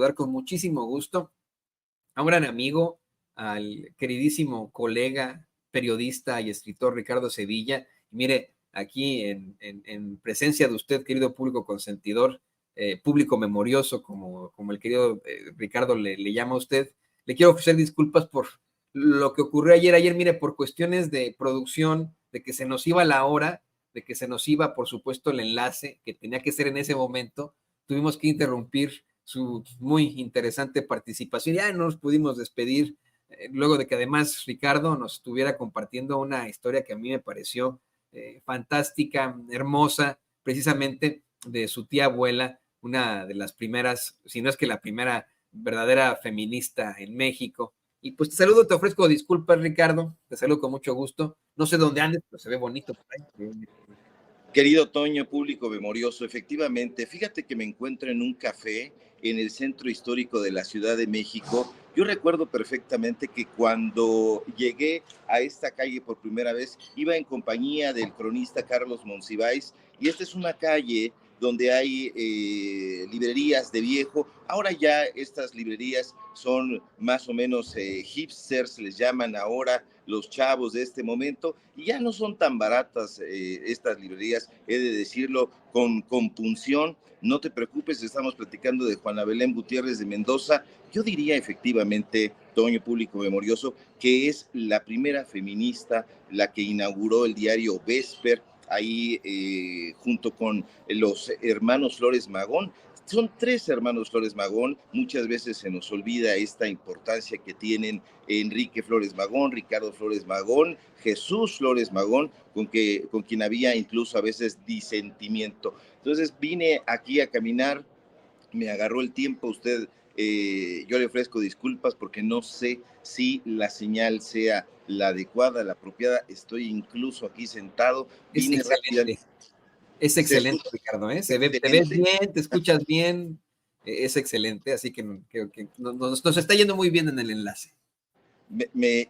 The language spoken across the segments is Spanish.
saludar con muchísimo gusto a un gran amigo, al queridísimo colega, periodista y escritor Ricardo Sevilla. Y mire, aquí en presencia de usted, querido público consentidor, público memorioso, como el querido Ricardo le llama a usted, le quiero ofrecer disculpas por lo que ocurrió ayer. Ayer, mire, por cuestiones de producción, de que se nos iba la hora, de que se nos iba, por supuesto, el enlace que tenía que ser en ese momento, tuvimos que interrumpir su muy interesante participación. Ya nos pudimos despedir, luego de que además Ricardo nos estuviera compartiendo una historia que a mí me pareció fantástica, hermosa, precisamente de su tía abuela, una de las primeras, si no es que la primera verdadera feminista en México. Y pues te saludo, te ofrezco disculpas, Ricardo, te saludo con mucho gusto. No sé dónde andes, pero se ve bonito por ahí. Querido Toño, público memorioso, efectivamente, fíjate que me encuentro en un café en el centro histórico de la Ciudad de México. Yo recuerdo perfectamente que cuando llegué a esta calle por primera vez, iba en compañía del cronista Carlos Monsiváis, y esta es una calle donde hay librerías de viejo. Ahora ya estas librerías son más o menos hipsters, les llaman ahora los chavos de este momento, y ya no son tan baratas estas librerías, he de decirlo con compunción. No te preocupes, estamos platicando de Juana Belén Gutiérrez de Mendoza. Yo diría efectivamente, Toño, público memorioso, que es la primera feminista, la que inauguró el diario Vesper, ahí junto con los hermanos Flores Magón. Son tres hermanos Flores Magón, muchas veces se nos olvida esta importancia que tienen Enrique Flores Magón, Ricardo Flores Magón, Jesús Flores Magón, con quien había incluso a veces disentimiento. Entonces vine aquí a caminar, me agarró el tiempo usted, yo le ofrezco disculpas porque no sé si la señal sea la adecuada, la apropiada, estoy incluso aquí sentado, Es vine excelente. rápidamente. Es excelente, Ricardo, ¿eh? Te ves bien, te escuchas bien, es excelente, así que creo que nos está yendo muy bien en el enlace.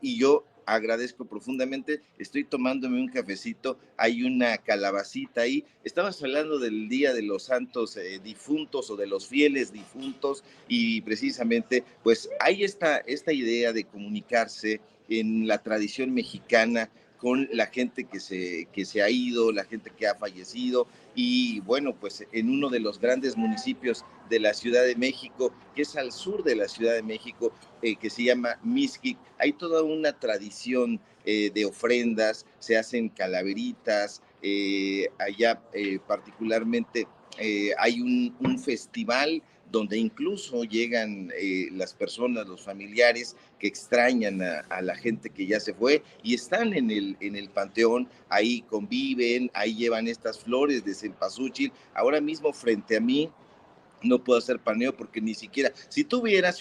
Y yo agradezco profundamente, estoy tomándome un cafecito, hay una calabacita ahí, estabas hablando del Día de los Santos Difuntos o de los fieles difuntos, y precisamente pues hay esta idea de comunicarse en la tradición mexicana con la gente que se ha ido, la gente que ha fallecido, y bueno, pues en uno de los grandes municipios de la Ciudad de México, que es al sur de la Ciudad de México, que se llama Mixquic, hay toda una tradición de ofrendas, se hacen calaveritas, allá particularmente hay un festival donde incluso llegan las personas, los familiares que extrañan a la gente que ya se fue y están en el panteón, ahí conviven, ahí llevan estas flores de cempasúchil. Ahora mismo frente a mí no puedo hacer paneo porque ni siquiera, si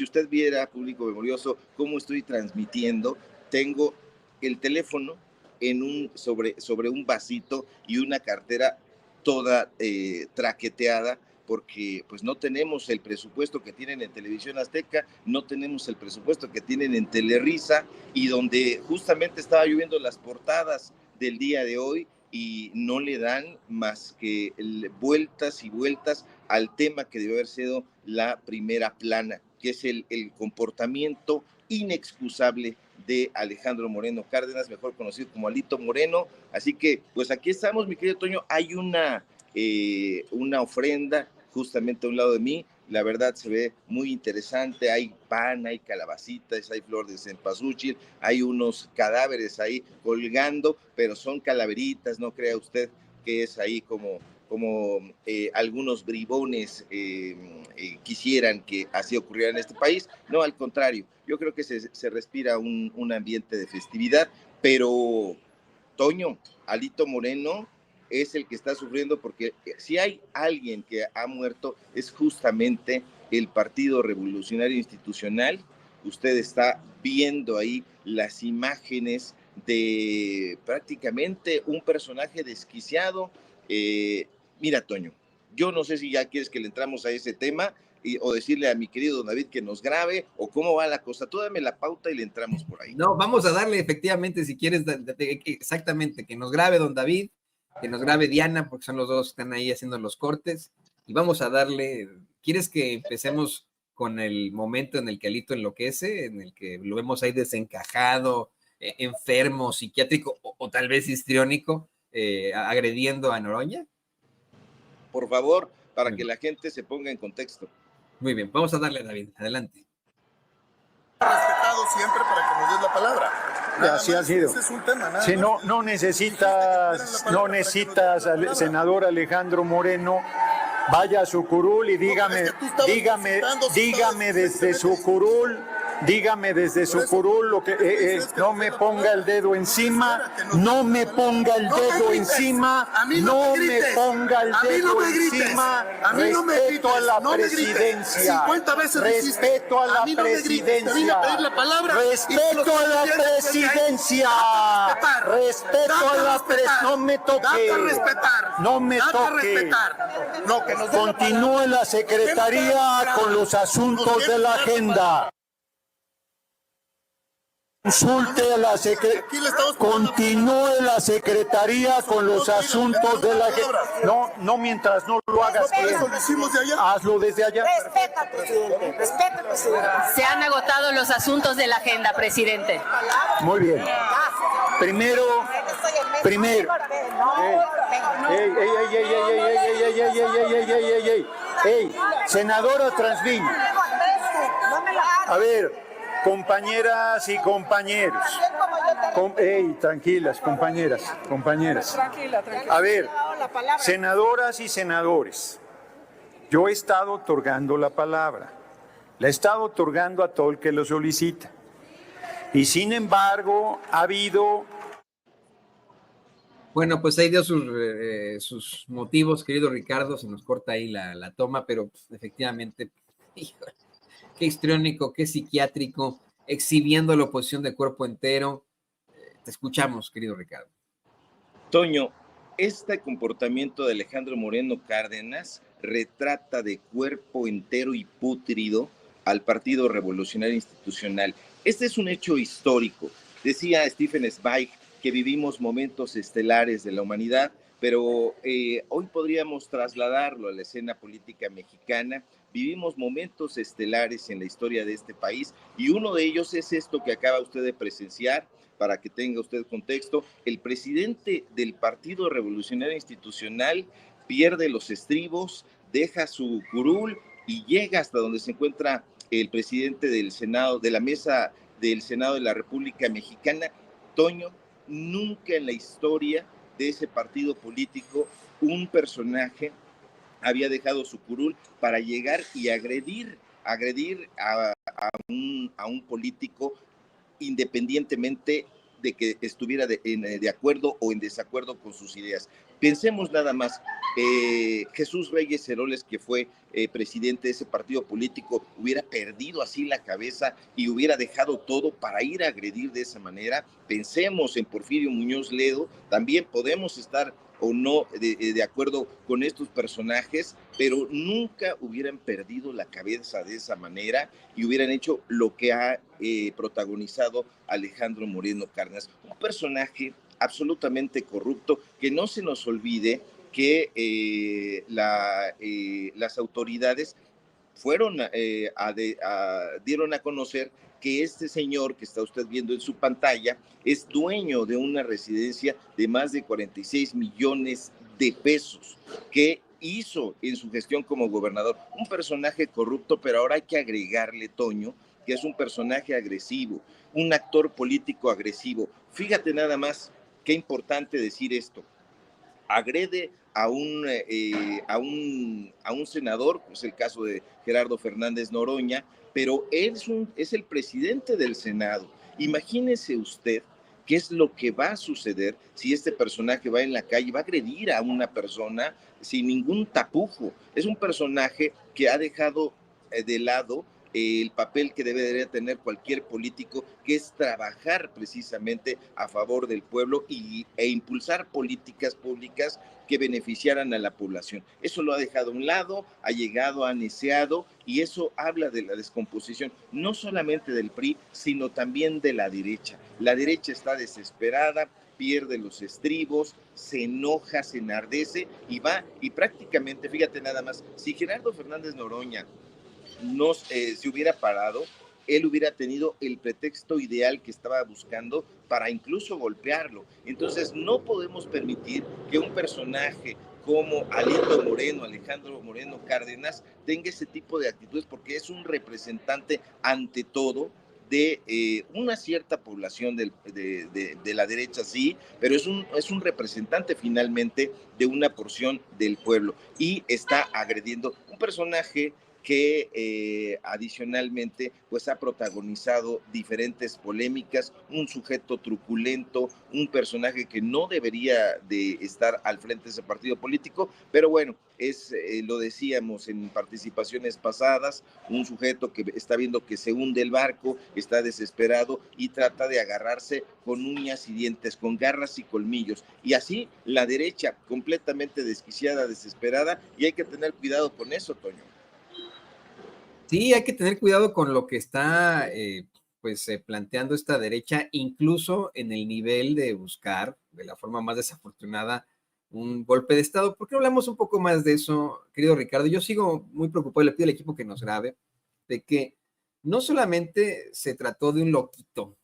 usted viera, público memorioso, cómo estoy transmitiendo, tengo el teléfono sobre un vasito y una cartera toda traqueteada, porque pues no tenemos el presupuesto que tienen en Televisión Azteca, no tenemos el presupuesto que tienen en Telerisa, y donde justamente estaba lloviendo las portadas del día de hoy y no le dan más que vueltas y vueltas al tema que debe haber sido la primera plana, que es el comportamiento inexcusable de Alejandro Moreno Cárdenas, mejor conocido como Alito Moreno. Así que, pues aquí estamos, mi querido Toño, hay una ofrenda justamente a un lado de mí, la verdad se ve muy interesante, hay pan, hay calabacitas, hay flor de cempasúchil, hay unos cadáveres ahí colgando, pero son calaveritas, no crea usted que es ahí como algunos bribones quisieran que así ocurriera en este país. No, al contrario, yo creo que se respira un ambiente de festividad, pero Toño, Alito Moreno es el que está sufriendo, porque si hay alguien que ha muerto es justamente el Partido Revolucionario Institucional. Usted está viendo ahí las imágenes de prácticamente un personaje desquiciado. Mira, Toño, yo no sé si ya quieres que le entramos a ese tema o decirle a mi querido don David que nos grabe, o cómo va la cosa. Tú dame la pauta y le entramos por ahí. No, vamos a darle efectivamente, si quieres, exactamente, que nos grabe don David, que nos grabe Diana, porque son los dos que están ahí haciendo los cortes, y vamos a darle, ¿quieres que empecemos con el momento en el que Alito enloquece, en el que lo vemos ahí desencajado, enfermo, psiquiátrico o tal vez histriónico, agrediendo a Noroña? Por favor, para que la gente se ponga en contexto. Muy bien, vamos a darle a David, adelante. Respetado siempre para que nos des la palabra. Así ha sido. Ese es un tema, nada Si más. no necesitas, senador Alejandro Moreno, vaya a su curul y dígame desde su curul. Dígame desde su curul lo que no me ponga el dedo encima, no me ponga el dedo encima, no me ponga el dedo encima. Respeto a la presidencia, respeto a la presidencia, respeto a la presidencia, respeto a la presidencia. No me toque, no me toque. Continúe la secretaría con los asuntos de la agenda. Consulte a la continúe la secretaría con los asuntos de la agenda. No mientras no lo hagas bien. Hazlo desde allá. Respeta, presidente. Respeta, presidente. Se han agotado los asuntos de la agenda, presidente. Muy bien. Primero. Senadora Transviño. A ver. Compañeras y compañeros. Tranquilas, compañeras. A ver, senadoras y senadores, yo he estado otorgando la palabra. La he estado otorgando a todo el que lo solicita. Y sin embargo, ha habido... Bueno, pues ahí dio sus motivos, querido Ricardo, se nos corta ahí la toma, pero efectivamente, híjole. Qué histriónico, qué psiquiátrico, exhibiendo la oposición de cuerpo entero. Te escuchamos, querido Ricardo. Toño, este comportamiento de Alejandro Moreno Cárdenas retrata de cuerpo entero y pútrido al Partido Revolucionario Institucional. Este es un hecho histórico. Decía Stephen Zweig que vivimos momentos estelares de la humanidad, pero hoy podríamos trasladarlo a la escena política mexicana. Vivimos momentos estelares en la historia de este país y uno de ellos es esto que acaba usted de presenciar. Para que tenga usted contexto, el presidente del Partido Revolucionario Institucional pierde los estribos, deja su curul y llega hasta donde se encuentra el presidente del Senado, de la mesa del Senado de la República Mexicana. Toño, nunca en la historia de ese partido político un personaje había dejado su curul para llegar y agredir a un político, independientemente de que estuviera de acuerdo o en desacuerdo con sus ideas. Pensemos nada más, Jesús Reyes Heroles, que fue presidente de ese partido político, hubiera perdido así la cabeza y hubiera dejado todo para ir a agredir de esa manera. Pensemos en Porfirio Muñoz Ledo, también podemos estar o no de acuerdo con estos personajes, pero nunca hubieran perdido la cabeza de esa manera y hubieran hecho lo que ha protagonizado Alejandro Moreno Cárdenas, un personaje absolutamente corrupto. Que no se nos olvide que las autoridades dieron a conocer que este señor que está usted viendo en su pantalla es dueño de una residencia de más de 46 millones de pesos que hizo en su gestión como gobernador. Un personaje corrupto, pero ahora hay que agregarle, Toño, que es un personaje agresivo, un actor político agresivo. Fíjate nada más, qué importante decir esto. Agrede a un senador, es el caso de Gerardo Fernández Noroña, pero él es el presidente del Senado. Imagínese usted qué es lo que va a suceder si este personaje va en la calle, va a agredir a una persona sin ningún tapujo. Es un personaje que ha dejado de lado el papel que debería tener cualquier político, que es trabajar precisamente a favor del pueblo e impulsar políticas públicas que beneficiaran a la población. Eso lo ha dejado a un lado, ha llegado, ha neceado, y eso habla de la descomposición, no solamente del PRI, sino también de la derecha. La derecha está desesperada, pierde los estribos, se enoja, se enardece y va, y prácticamente, fíjate nada más, si Gerardo Fernández Noroña se hubiera parado, él hubiera tenido el pretexto ideal que estaba buscando para incluso golpearlo. Entonces no podemos permitir que un personaje como Alejandro Moreno Cárdenas, tenga ese tipo de actitudes, porque es un representante ante todo de una cierta población de la derecha, sí, pero es un representante finalmente de una porción del pueblo y está agrediendo un personaje que adicionalmente pues ha protagonizado diferentes polémicas, un sujeto truculento, un personaje que no debería de estar al frente de ese partido político, pero bueno, lo decíamos en participaciones pasadas, un sujeto que está viendo que se hunde el barco, está desesperado y trata de agarrarse con uñas y dientes, con garras y colmillos, y así la derecha completamente desquiciada, desesperada, y hay que tener cuidado con eso, Toño. Sí, hay que tener cuidado con lo que está planteando esta derecha, incluso en el nivel de buscar, de la forma más desafortunada, un golpe de Estado. ¿Por qué no hablamos un poco más de eso, querido Ricardo? Yo sigo muy preocupado, le pido al equipo que nos grabe, de que no solamente se trató de un loquito,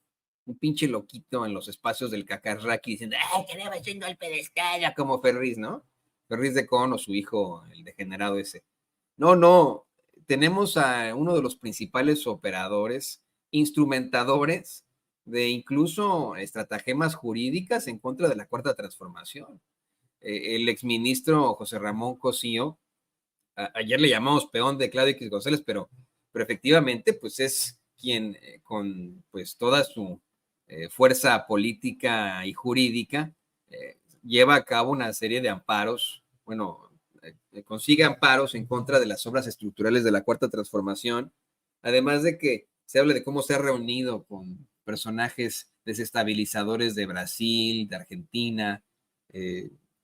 un pinche loquito en los espacios del Cacarraqui diciendo, ¡ay, queremos un golpe de Estado! Como Ferriz, ¿no? Ferriz de Con o su hijo, el degenerado ese. No, tenemos a uno de los principales operadores, instrumentadores de incluso estratagemas jurídicas en contra de la Cuarta Transformación. El exministro José Ramón Cosío, ayer le llamamos peón de Claudio X González, pero efectivamente pues es quien con pues toda su fuerza política y jurídica lleva a cabo una serie de amparos, consigue amparos en contra de las obras estructurales de la Cuarta Transformación, además de que se habla de cómo se ha reunido con personajes desestabilizadores de Brasil, de Argentina,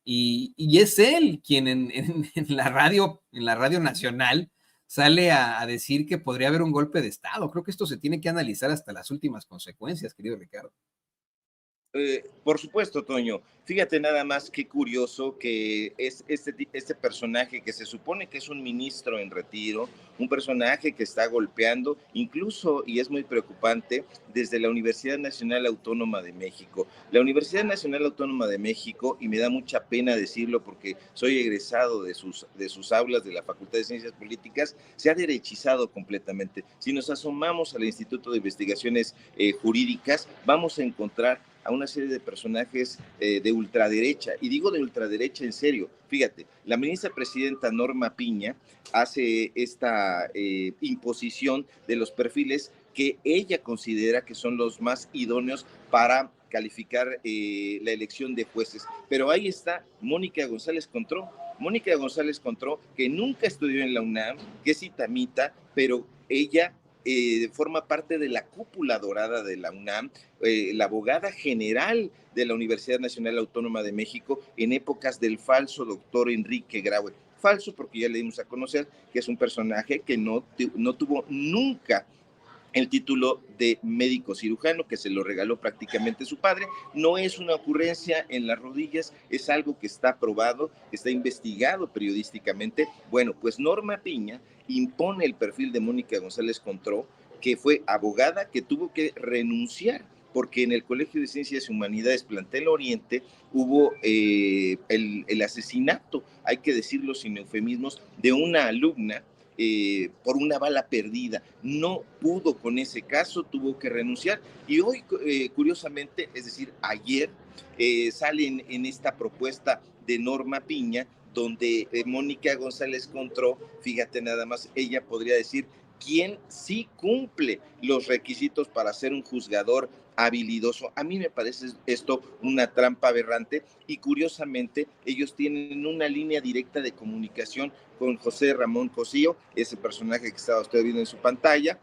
y es él quien en la radio nacional sale a decir que podría haber un golpe de Estado. Creo que esto se tiene que analizar hasta las últimas consecuencias, querido Ricardo. Por supuesto, Toño. Fíjate nada más qué curioso que es este personaje que se supone que es un ministro en retiro, un personaje que está golpeando, incluso, y es muy preocupante, desde la Universidad Nacional Autónoma de México. La Universidad Nacional Autónoma de México, y me da mucha pena decirlo porque soy egresado de sus aulas de la Facultad de Ciencias Políticas, se ha derechizado completamente. Si nos asomamos al Instituto de Investigaciones Jurídicas, vamos a encontrar a una serie de personajes de ultraderecha, y digo de ultraderecha en serio. Fíjate, la ministra presidenta Norma Piña hace esta imposición de los perfiles que ella considera que son los más idóneos para calificar la elección de jueces. Pero ahí está Mónica González Contró, que nunca estudió en la UNAM, que es itamita, pero ella forma parte de la cúpula dorada de la UNAM, la abogada general de la Universidad Nacional Autónoma de México en épocas del falso doctor Enrique Graue. Falso porque ya le dimos a conocer que es un personaje que no tuvo nunca el título de médico cirujano, que se lo regaló prácticamente su padre. No es una ocurrencia en las rodillas, es algo que está probado, está investigado periodísticamente. Bueno, pues Norma Piña impone el perfil de Mónica González Contró, que fue abogada, que tuvo que renunciar porque en el Colegio de Ciencias y Humanidades Plantel Oriente hubo el asesinato, hay que decirlo sin eufemismos, de una alumna por una bala perdida. No pudo con ese caso, tuvo que renunciar, y hoy, curiosamente, es decir, ayer, salen en esta propuesta de Norma Piña, donde Mónica González Contró, fíjate nada más, ella podría decir quién sí cumple los requisitos para ser un juzgador habilidoso. A mí me parece esto una trampa aberrante, y curiosamente ellos tienen una línea directa de comunicación con José Ramón Cosío, ese personaje que estaba usted viendo en su pantalla,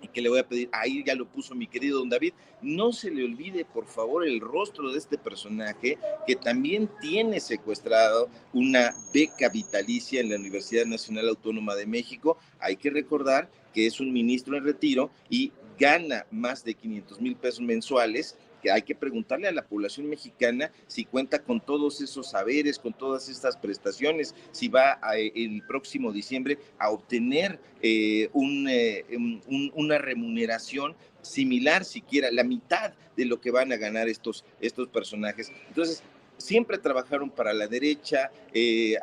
y que le voy a pedir, ahí ya lo puso mi querido don David, no se le olvide por favor el rostro de este personaje que también tiene secuestrado una beca vitalicia en la Universidad Nacional Autónoma de México. Hay que recordar que es un ministro en retiro y gana más de 500,000 pesos mensuales, que hay que preguntarle a la población mexicana si cuenta con todos esos saberes, con todas estas prestaciones, si va el próximo diciembre a obtener una remuneración similar, siquiera la mitad de lo que van a ganar estos personajes. Entonces, siempre trabajaron para la derecha, se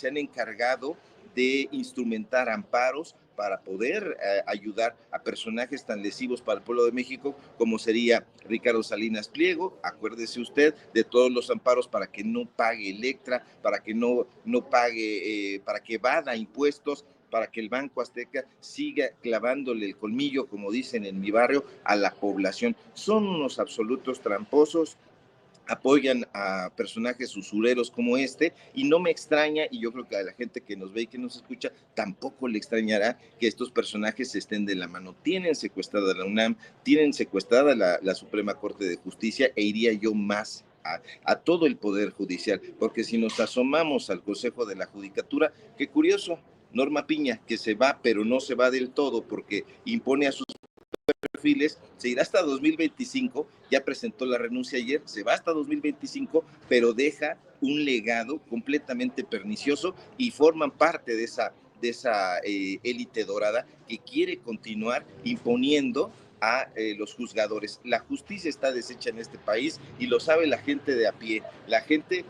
han encargado de instrumentar amparos para poder ayudar a personajes tan lesivos para el pueblo de México como sería Ricardo Salinas Pliego. Acuérdese usted de todos los amparos para que no pague Electra, para que no pague, para que evada impuestos, para que el Banco Azteca siga clavándole el colmillo, como dicen en mi barrio, a la población. Son unos absolutos tramposos, apoyan a personajes usureros como este, y no me extraña, y yo creo que a la gente que nos ve y que nos escucha tampoco le extrañará que estos personajes estén de la mano. Tienen secuestrada la UNAM, tienen secuestrada la Suprema Corte de Justicia, e iría yo más a todo el Poder Judicial, porque si nos asomamos al Consejo de la Judicatura, qué curioso, Norma Piña, que se va, pero no se va del todo, porque impone a sus perfiles, se irá hasta 2025, ya presentó la renuncia ayer, se va hasta 2025, pero deja un legado completamente pernicioso y forman parte de esa élite dorada que quiere continuar imponiendo a los juzgadores. La justicia está deshecha en este país y lo sabe la gente de a pie. A la gente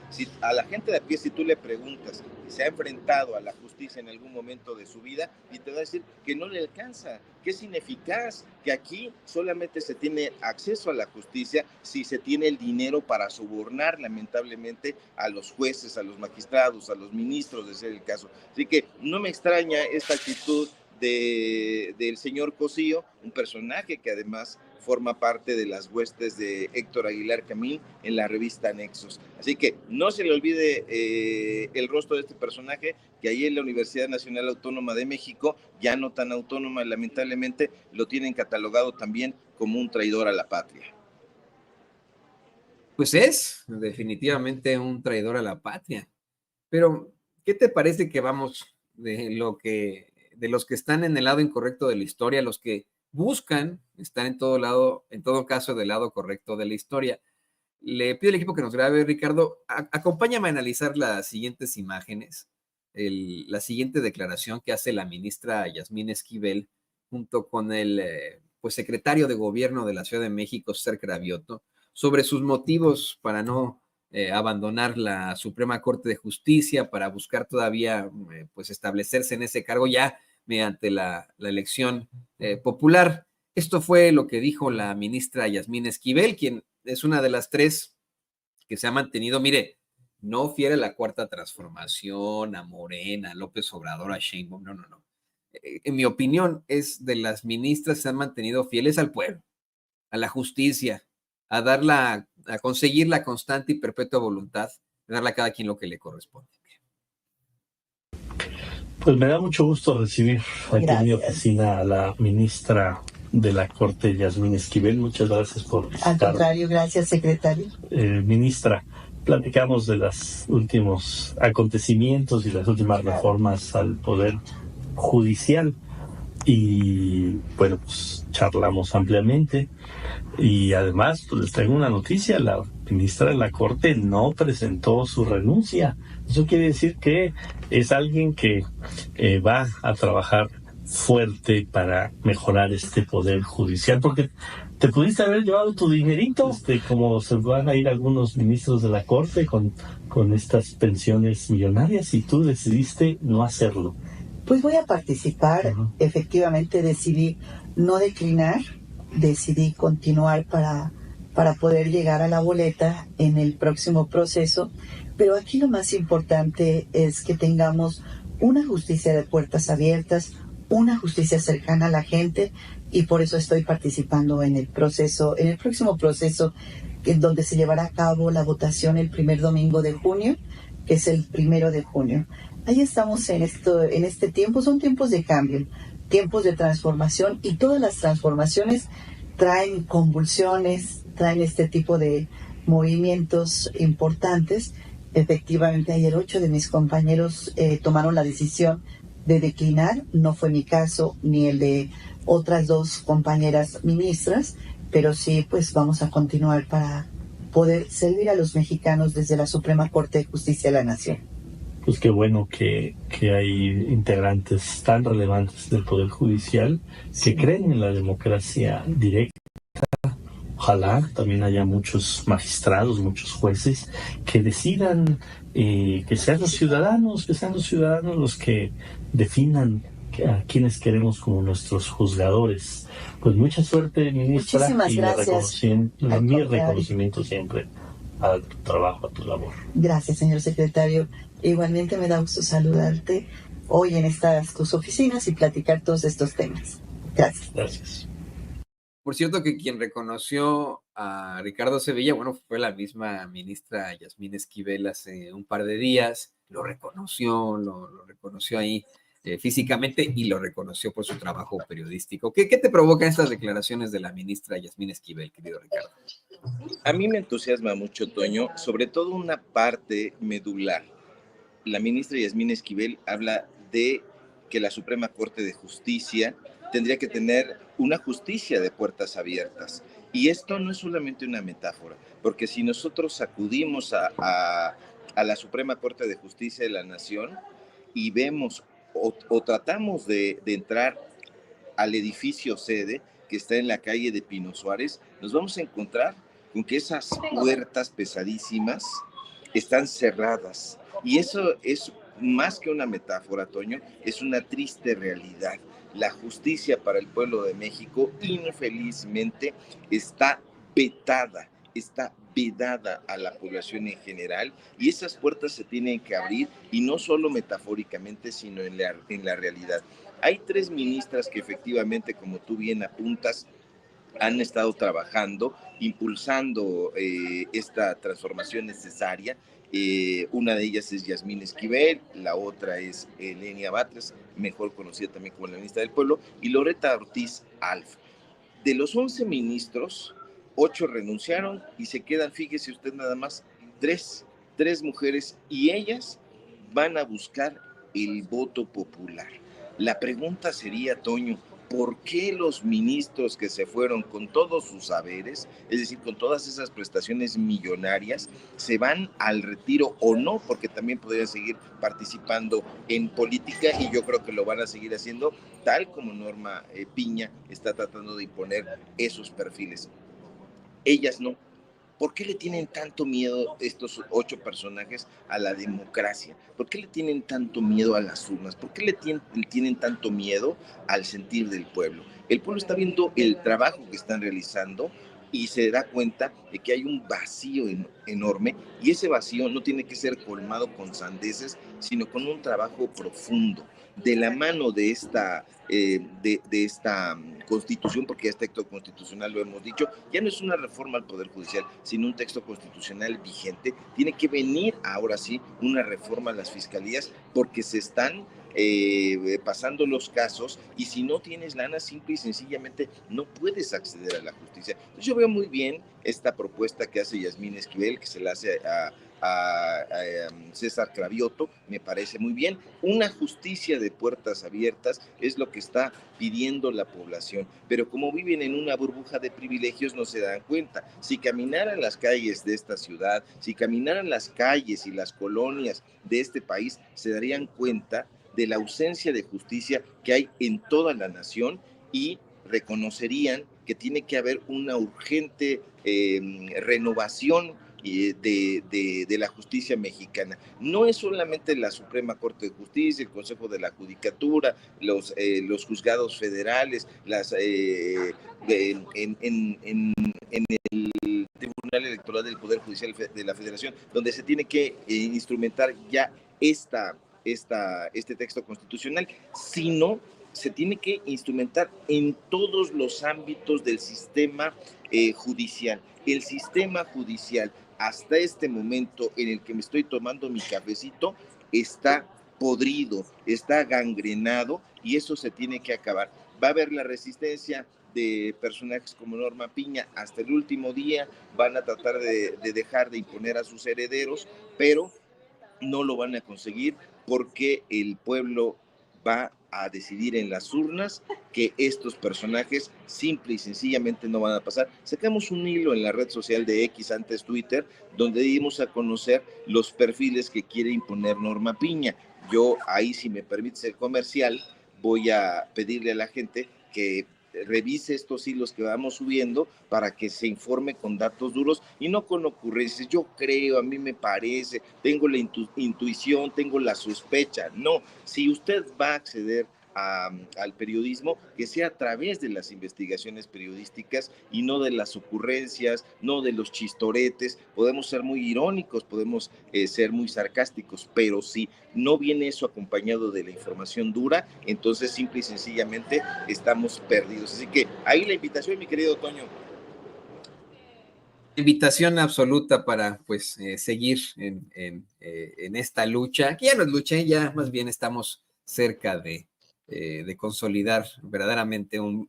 de a pie, si tú le preguntas si se ha enfrentado a la justicia en algún momento de su vida, y te va a decir que no le alcanza, que es ineficaz, que aquí solamente se tiene acceso a la justicia si se tiene el dinero para sobornar, lamentablemente, a los jueces, a los magistrados, a los ministros, de ser el caso. Así que no me extraña esta actitud del señor Cosío, un personaje que además forma parte de las huestes de Héctor Aguilar Camín en la revista Nexos. Así que no se le olvide el rostro de este personaje, que ahí en la Universidad Nacional Autónoma de México, ya no tan autónoma, lamentablemente, lo tienen catalogado también como un traidor a la patria. Pues es definitivamente un traidor a la patria. Pero, ¿qué te parece que vamos de los que están en el lado incorrecto de la historia, los que buscan estar en todo caso del lado correcto de la historia? Le pido al equipo que nos grabe, Ricardo, acompáñame a analizar las siguientes imágenes, la siguiente declaración que hace la ministra Yasmín Esquivel junto con el secretario de Gobierno de la Ciudad de México, César Cravioto, sobre sus motivos para no abandonar la Suprema Corte de Justicia, para buscar todavía establecerse en ese cargo ya mediante la elección popular. Esto fue lo que dijo la ministra Yasmín Esquivel, quien es una de las tres que se ha mantenido, mire, no fiel a la Cuarta Transformación, a Morena, a López Obrador, a Sheinbaum, no. En mi opinión, es de las ministras que se han mantenido fieles al pueblo, a la justicia, a conseguir la constante y perpetua voluntad de darle a cada quien lo que le corresponde. Pues me da mucho gusto recibir aquí en mi oficina a la ministra de la Corte, Yasmín Esquivel. Muchas gracias por visitar. Al contrario, gracias, secretario. Ministra, platicamos de los últimos acontecimientos y las últimas reformas al Poder Judicial y, bueno, pues charlamos ampliamente y además pues les traigo una noticia: la ministra de la Corte no presentó su renuncia. Eso quiere decir que es alguien que va a trabajar fuerte para mejorar este Poder Judicial, porque te pudiste haber llevado tu dinerito, como se van a ir algunos ministros de la Corte con estas pensiones millonarias, y tú decidiste no hacerlo. Pues voy a participar. Efectivamente decidí no declinar, decidí continuar para poder llegar a la boleta en el próximo proceso, pero aquí lo más importante es que tengamos una justicia de puertas abiertas, una justicia cercana a la gente, y por eso estoy participando en el próximo proceso, en donde se llevará a cabo la votación el primer domingo de junio, que es el 1 de junio. Ahí estamos en este tiempo. Son tiempos de cambio, tiempos de transformación, y todas las transformaciones traen convulsiones, traen este tipo de movimientos importantes. Efectivamente, ayer 8 de mis compañeros tomaron la decisión de declinar. No fue mi caso ni el de otras 2 compañeras ministras, pero sí, pues vamos a continuar para poder servir a los mexicanos desde la Suprema Corte de Justicia de la Nación. Pues qué bueno que hay integrantes tan relevantes del Poder Judicial que creen en la democracia directa. Ojalá también haya muchos magistrados, muchos jueces que decidan que sean los ciudadanos los que definan a quienes queremos como nuestros juzgadores. Pues mucha suerte, ministra. Muchísimas y gracias. Mi reconocimiento siempre a tu trabajo, a tu labor. Gracias, señor secretario. Igualmente me da gusto saludarte hoy en tus oficinas y platicar todos estos temas. Gracias. Gracias. Por cierto, que quien reconoció a Ricardo Sevilla, bueno, fue la misma ministra Yasmín Esquivel hace un par de días. Lo reconoció ahí físicamente y lo reconoció por su trabajo periodístico. ¿Qué te provocan estas declaraciones de la ministra Yasmín Esquivel, querido Ricardo? A mí me entusiasma mucho, Toño, sobre todo una parte medular. La ministra Yasmín Esquivel habla de que la Suprema Corte de Justicia tendría que tener una justicia de puertas abiertas. Y esto no es solamente una metáfora, porque si nosotros acudimos a la Suprema Corte de Justicia de la Nación y vemos o tratamos de entrar al edificio sede que está en la calle de Pino Suárez, nos vamos a encontrar con que esas puertas pesadísimas están cerradas. Y eso es más que una metáfora, Toño, es una triste realidad. La justicia para el pueblo de México, infelizmente, está vedada a la población en general, y esas puertas se tienen que abrir, y no solo metafóricamente, sino en la realidad. Hay 3 ministras que efectivamente, como tú bien apuntas, han estado trabajando, impulsando esta transformación necesaria. Una de ellas es Yasmín Esquivel, la otra es Elenia Batres, mejor conocida también como la ministra del Pueblo, y Loreta Ortiz Alf. De los 11 ministros, 8 renunciaron y se quedan, fíjese usted nada más, 3 mujeres, y ellas van a buscar el voto popular. La pregunta sería, Toño, ¿por qué los ministros que se fueron con todos sus saberes, es decir, con todas esas prestaciones millonarias, se van al retiro o no? Porque también podrían seguir participando en política, y yo creo que lo van a seguir haciendo, tal como Norma Piña está tratando de imponer esos perfiles. Ellas no. ¿Por qué le tienen tanto miedo estos 8 personajes a la democracia? ¿Por qué le tienen tanto miedo a las urnas? ¿Por qué le tienen tanto miedo al sentir del pueblo? El pueblo está viendo el trabajo que están realizando y se da cuenta de que hay un vacío enorme, y ese vacío no tiene que ser colmado con sandeces, sino con un trabajo profundo, de la mano de esta constitución, porque este texto constitucional, lo hemos dicho, ya no es una reforma al Poder Judicial, sino un texto constitucional vigente. Tiene que venir ahora sí una reforma a las fiscalías, porque se están pasando los casos, y si no tienes lana, simple y sencillamente no puedes acceder a la justicia. Entonces yo veo muy bien esta propuesta que hace Yasmín Esquivel, que se la hace a César Cravioto, me parece muy bien. Una justicia de puertas abiertas es lo que está pidiendo la población, pero como viven en una burbuja de privilegios no se dan cuenta. Si caminaran las calles de esta ciudad, si caminaran las calles y las colonias de este país, se darían cuenta de la ausencia de justicia que hay en toda la nación, y reconocerían que tiene que haber una urgente renovación de la justicia mexicana. No es solamente la Suprema Corte de Justicia, el Consejo de la Judicatura, los juzgados federales, en el Tribunal Electoral del Poder Judicial de la Federación, donde se tiene que instrumentar ya este texto constitucional, sino se tiene que instrumentar en todos los ámbitos del sistema judicial. El sistema judicial, hasta este momento en el que me estoy tomando mi cafecito, está podrido, está gangrenado, y eso se tiene que acabar. Va a haber la resistencia de personajes como Norma Piña hasta el último día, van a tratar de dejar de imponer a sus herederos, pero no lo van a conseguir, porque el pueblo va a decidir en las urnas que estos personajes simple y sencillamente no van a pasar. Sacamos un hilo en la red social de X, antes Twitter, donde dimos a conocer los perfiles que quiere imponer Norma Piña. Yo ahí, si me permites el comercial, voy a pedirle a la gente que revise estos hilos que vamos subiendo para que se informe con datos duros y no con ocurrencias. Yo creo, a mí me parece, tengo la intuición, tengo la sospecha. No, si usted va a acceder al periodismo, que sea a través de las investigaciones periodísticas y no de las ocurrencias, no de los chistoretes. Podemos ser muy irónicos, podemos ser muy sarcásticos, pero si no viene eso acompañado de la información dura, entonces simple y sencillamente estamos perdidos. Así que ahí la invitación, mi querido Toño. Invitación absoluta para pues seguir en esta lucha, que ya no es lucha, ya más bien estamos cerca de consolidar verdaderamente un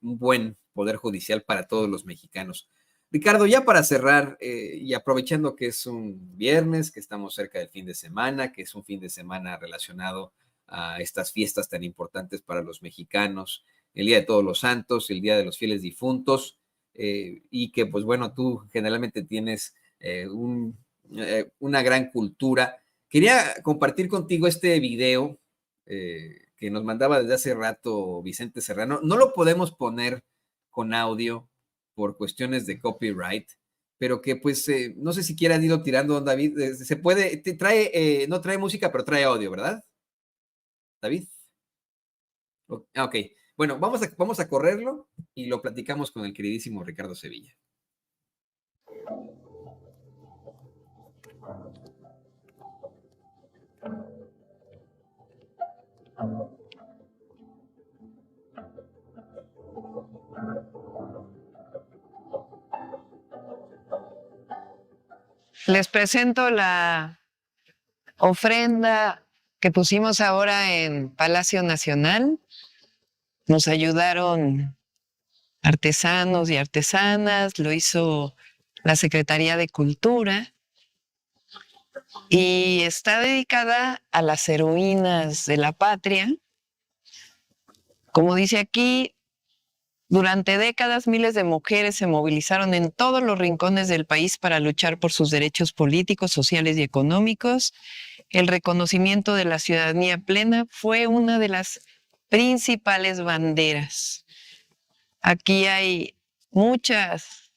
buen poder judicial para todos los mexicanos. Ricardo, ya para cerrar y aprovechando que es un viernes, que estamos cerca del fin de semana, que es un fin de semana relacionado a estas fiestas tan importantes para los mexicanos, el Día de Todos los Santos, el Día de los Fieles Difuntos, y que pues bueno, tú generalmente tienes una gran cultura. Quería compartir contigo este video que nos mandaba desde hace rato Vicente Serrano. No lo podemos poner con audio por cuestiones de copyright, pero que pues no sé si quieran irlo tirando, don David. Se puede, no trae música, pero trae audio, ¿verdad, David? Ok, bueno, vamos a correrlo y lo platicamos con el queridísimo Ricardo Sevilla. Les presento la ofrenda que pusimos ahora en Palacio Nacional. Nos ayudaron artesanos y artesanas, lo hizo la Secretaría de Cultura y está dedicada a las heroínas de la patria. Como dice aquí, durante décadas miles de mujeres se movilizaron en todos los rincones del país para luchar por sus derechos políticos, sociales y económicos. El reconocimiento de la ciudadanía plena fue una de las principales banderas. Aquí hay muchas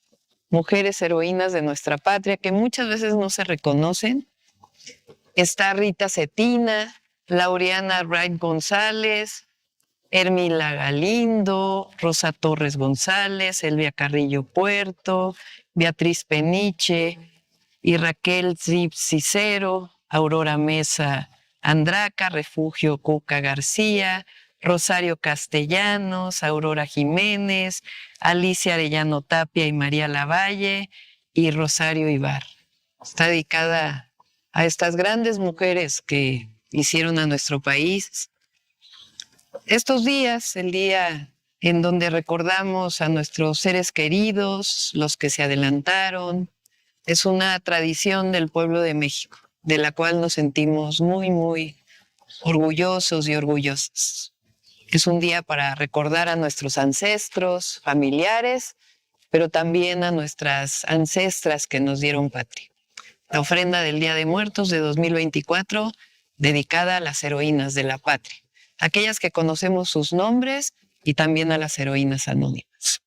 mujeres heroínas de nuestra patria que muchas veces no se reconocen. Está Rita Cetina, Laureana Wright González, Hermila Galindo, Rosa Torres González, Elvia Carrillo Puerto, Beatriz Peniche y Raquel Zip Cicero, Aurora Mesa Andraca, Refugio Cuca García, Rosario Castellanos, Aurora Jiménez, Alicia Arellano Tapia y María Lavalle y Rosario Ibar. Está dedicada a estas grandes mujeres que hicieron a nuestro país. Estos días, el día en donde recordamos a nuestros seres queridos, los que se adelantaron, es una tradición del pueblo de México, de la cual nos sentimos muy, muy orgullosos y orgullosas. Es un día para recordar a nuestros ancestros, familiares, pero también a nuestras ancestras que nos dieron patria. La ofrenda del Día de Muertos de 2024, dedicada a las heroínas de la patria, aquellas que conocemos sus nombres y también a las heroínas anónimas.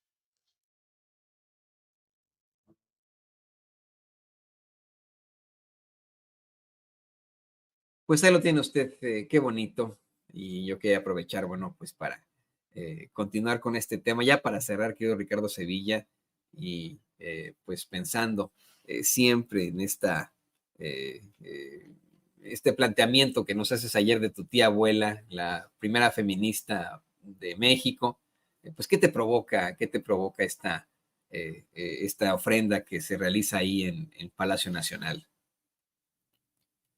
Pues ahí lo tiene usted, qué bonito. Y yo quería aprovechar, bueno, pues para continuar con este tema, ya para cerrar, querido Ricardo Sevilla, y pues pensando siempre en este planteamiento que nos haces ayer de tu tía abuela, la primera feminista de México, pues ¿qué te provoca esta ofrenda que se realiza ahí en Palacio Nacional?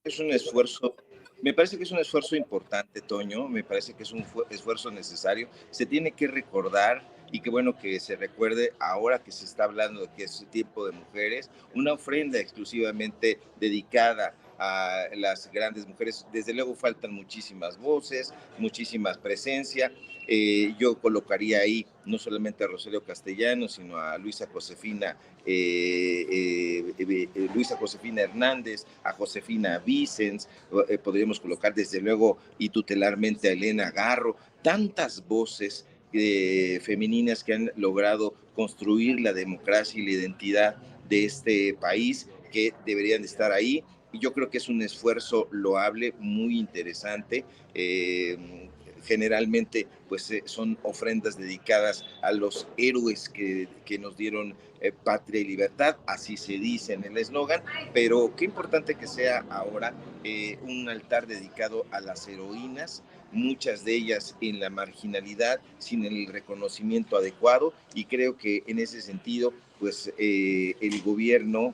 Es un esfuerzo, me parece que es un esfuerzo importante, Toño, me parece que es un esfuerzo necesario, se tiene que recordar y qué bueno que se recuerde ahora que se está hablando de que es tiempo de mujeres, una ofrenda exclusivamente dedicada a las grandes mujeres. Desde luego faltan muchísimas voces, muchísimas presencia. Yo colocaría ahí no solamente a Rosario Castellanos, sino a Luisa Josefina Hernández, a Josefina Vicens, podríamos colocar desde luego y tutelarmente a Elena Garro, tantas voces femeninas que han logrado construir la democracia y la identidad de este país, que deberían estar ahí. Y yo creo que es un esfuerzo loable, muy interesante. Generalmente pues son ofrendas dedicadas a los héroes que nos dieron patria y libertad, así se dice en el eslogan, pero qué importante que sea ahora un altar dedicado a las heroínas, muchas de ellas en la marginalidad, sin el reconocimiento adecuado, y creo que en ese sentido pues el gobierno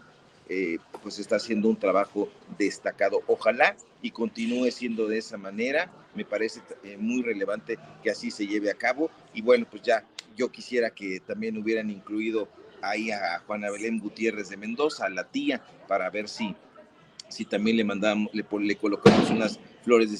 pues está haciendo un trabajo destacado. Ojalá y continúe siendo de esa manera. Me parece muy relevante que así se lleve a cabo. Y bueno, pues ya yo quisiera que también hubieran incluido ahí a Juana Belén Gutiérrez de Mendoza, a la tía, para ver si también le colocamos unas flores de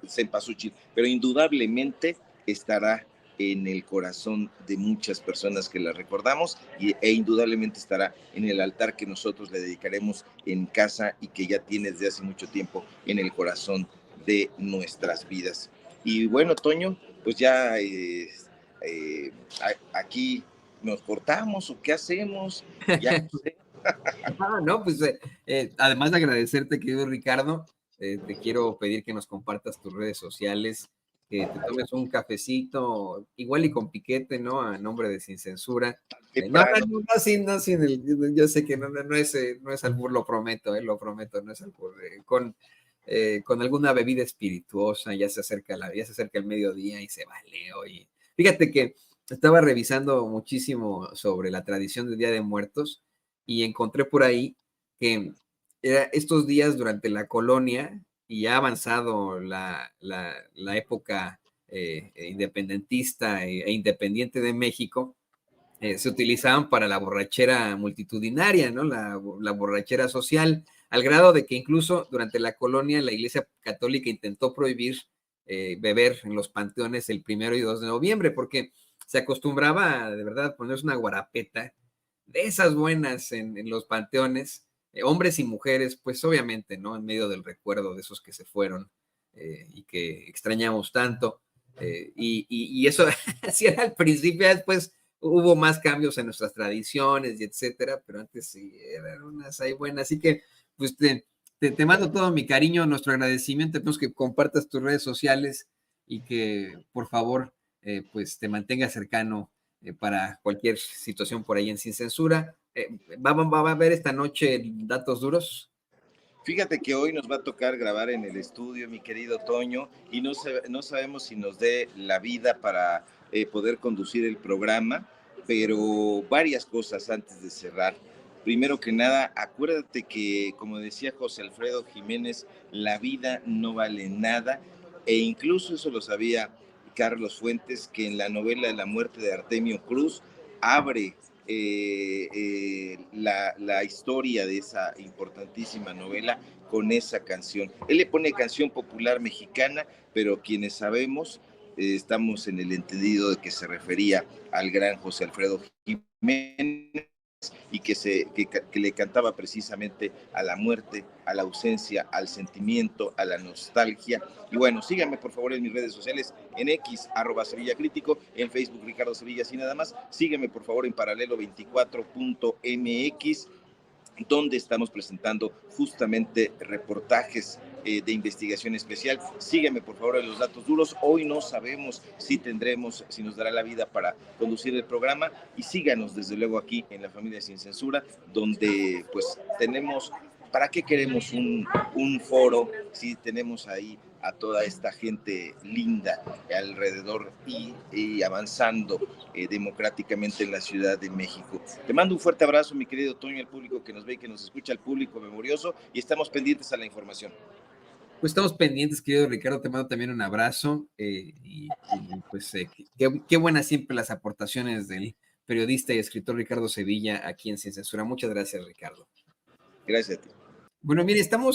cempasúchil, pero indudablemente estará en el corazón de muchas personas que la recordamos e indudablemente estará en el altar que nosotros le dedicaremos en casa y que ya tiene desde hace mucho tiempo en el corazón de nuestras vidas. Y bueno, Toño, pues ya aquí nos cortamos o qué hacemos, ya no sé. No, pues además de agradecerte, querido Ricardo, te quiero pedir que nos compartas tus redes sociales, que te tomes un cafecito, igual y con piquete, ¿no? A nombre de Sin Censura. No, sin yo sé que no es albur, lo prometo, no es albur. Con alguna bebida espirituosa, ya se acerca el mediodía y se baleo. Y fíjate que estaba revisando muchísimo sobre la tradición del Día de Muertos y encontré por ahí que estos días durante la colonia y ya avanzado la época independentista e independiente de México, se utilizaban para la borrachera multitudinaria, ¿no? La borrachera social, al grado de que incluso durante la colonia la Iglesia Católica intentó prohibir beber en los panteones el 1 y 2 de noviembre, porque se acostumbraba de verdad a ponerse una guarapeta de esas buenas en los panteones, hombres y mujeres, pues obviamente, ¿no? En medio del recuerdo de esos que se fueron y que extrañamos tanto. Y eso así era al principio, después hubo más cambios en nuestras tradiciones y etcétera, pero antes sí eran unas ahí buenas. Así que, pues te mando todo mi cariño, nuestro agradecimiento, tenemos que compartas tus redes sociales y que por favor, pues te mantengas cercano para cualquier situación por ahí en Sin Censura. ¿Va a haber esta noche datos duros? Fíjate que hoy nos va a tocar grabar en el estudio, mi querido Toño, y no sabemos si nos dé la vida para poder conducir el programa, pero varias cosas antes de cerrar. Primero que nada, acuérdate que, como decía José Alfredo Jiménez, la vida no vale nada, e incluso eso lo sabía Carlos Fuentes, que en la novela La muerte de Artemio Cruz abre la historia de esa importantísima novela con esa canción. Él le pone canción popular mexicana, pero quienes sabemos estamos en el entendido de que se refería al gran José Alfredo Jiménez y que le cantaba precisamente a la muerte, a la ausencia, al sentimiento, a la nostalgia. Y bueno, síganme por favor en mis redes sociales, en X, @SevillaCrítico, en Facebook Ricardo Sevilla, y nada más. Síganme por favor en paralelo24.mx, donde estamos presentando justamente reportajes de investigación especial. Sígueme por favor en los datos duros. Hoy no sabemos si nos dará la vida para conducir el programa, y síganos desde luego aquí en La Familia Sin Censura, donde pues tenemos, ¿para qué queremos un foro si tenemos ahí a toda esta gente linda alrededor y avanzando democráticamente en la Ciudad de México? Te mando un fuerte abrazo, mi querido Toño, al público que nos ve y que nos escucha, al público memorioso, y estamos pendientes a la información. Pues estamos pendientes, querido Ricardo, te mando también un abrazo y pues qué buenas siempre las aportaciones del periodista y escritor Ricardo Sevilla aquí en Sin Censura. Muchas gracias, Ricardo. Gracias a ti. Bueno, mire, estamos